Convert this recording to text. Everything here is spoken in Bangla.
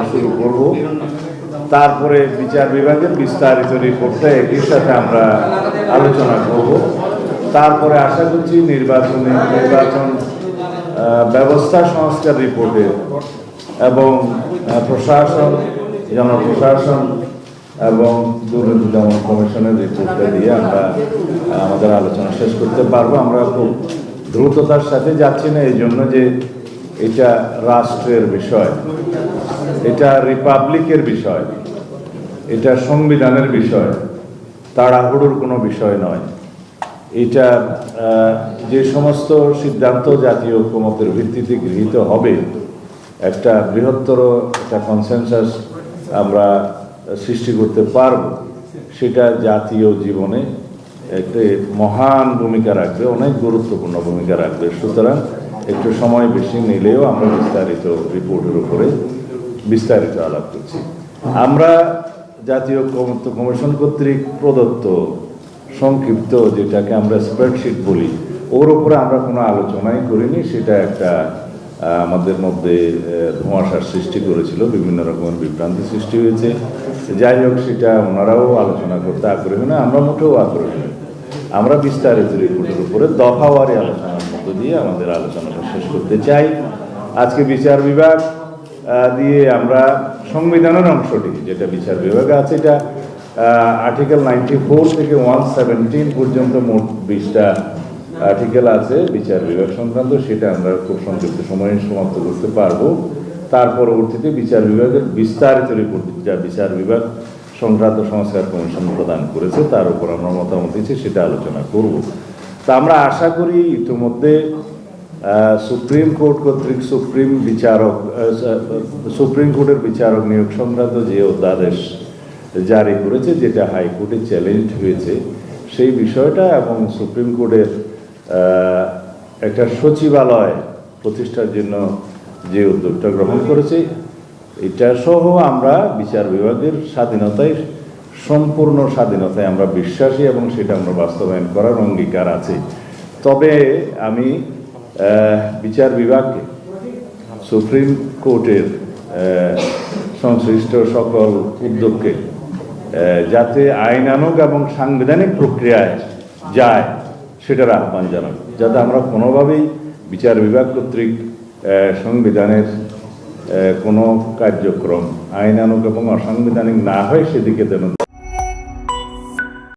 শুরু করব। তারপরে বিচার বিভাগের বিস্তারিত রিপোর্টটা একই সাথে আমরা আলোচনা করব। তারপরে আশা করছি নির্বাচন ব্যবস্থা সংস্কার রিপোর্টে এবং প্রশাসন, জনপ্রশাসন এবং দুর্নীতি দমন কমিশনের রিপোর্টটা দিয়ে আমরা আমাদের আলোচনা শেষ করতে পারবো। আমরা খুব দ্রুততার সাথে যাচ্ছি না, এই জন্য যে এটা রাষ্ট্রের বিষয়, এটা রিপাবলিকের বিষয়, এটা সংবিধানের বিষয়, তাড়াহুড়োর কোনো বিষয় নয়। এটা যে সমস্ত সিদ্ধান্ত জাতীয় ঐক্যমতের ভিত্তিতে গৃহীত হবে, একটা বৃহত্তর একটা কনসেনসাস আমরা সৃষ্টি করতে পারব, সেটা জাতীয় জীবনে একটি মহান ভূমিকা রাখবে, অনেক গুরুত্বপূর্ণ ভূমিকা রাখবে। সুতরাং একটু সময় বেশি নিলেও আমরা বিস্তারিত রিপোর্টের উপরে বিস্তারিত আলাপ করছি। আমরা জাতীয় ঐক্যমত্য কমিশন কর্তৃক প্রদত্ত সংক্ষিপ্ত, যেটাকে আমরা স্প্রেডশিট বলি, ওর উপরে আমরা কোনো আলোচনাই করিনি। সেটা একটা আমাদের মধ্যে ধোঁয়াশার সৃষ্টি করেছিল, বিভিন্ন রকমের বিভ্রান্তি সৃষ্টি হয়েছে। যাই হোক, সেটা ওনারাও আলোচনা করতে আগ্রহী না, আমরা মোটেও আগ্রহী নই। আমরা বিস্তারিত রিপোর্টের উপরে দফাওয়ারি আলোচনার মধ্য দিয়ে আমাদের আলোচনাটা শেষ করতে চাই। আজকে বিচার বিভাগ দিয়ে আমরা সংবিধানের অংশটি যেটা বিচার বিভাগে আছে, এটা আর্টিকেল 94 থেকে 117 পর্যন্ত মোট 20টা আর্টিকেল আছে বিচার বিভাগ সংক্রান্ত, সেটা আমরা খুব সংক্ষিপ্ত সময়ে সমাপ্ত করতে পারবো। তার পরবর্তীতে বিচার বিভাগের বিস্তারিত রিপোর্ট, যা বিচার বিভাগ সংক্রান্ত সংস্কার কমিশন প্রদান করেছে, তার উপর আমরা মতামত দিচ্ছি, সেটা আলোচনা করব। তা আমরা আশা করি ইতিমধ্যে সুপ্রিম কোর্ট কর্তৃক সুপ্রিম কোর্টের বিচারক নিয়োগ সংক্রান্ত যে অধ্যাদেশ জারি করেছে, যেটা হাইকোর্টে চ্যালেঞ্জ হয়েছে, সেই বিষয়টা এবং সুপ্রিম কোর্টের একটা সচিবালয় প্রতিষ্ঠার জন্য যে উদ্যোগটা গ্রহণ করেছে, এটা সহ আমরা বিচার বিভাগের স্বাধীনতায়, সম্পূর্ণ স্বাধীনতায় আমরা বিশ্বাসী এবং সেটা আমরা বাস্তবায়ন করার অঙ্গীকার আছে। তবে আমি বিচার বিভাগকে, সুপ্রিম কোর্টের সংশ্লিষ্ট সকল উদ্যোগকে যাতে আইনানুগ এবং সাংবিধানিক প্রক্রিয়ায় যায়, সেটার আহ্বান জানাবো, যাতে আমরা কোনোভাবেই বিচার বিভাগ কর্তৃক সংবিধানের কোনো কার্যক্রম আইনানুগ এবং অসাংবিধানিক না হয় সেদিকে যেন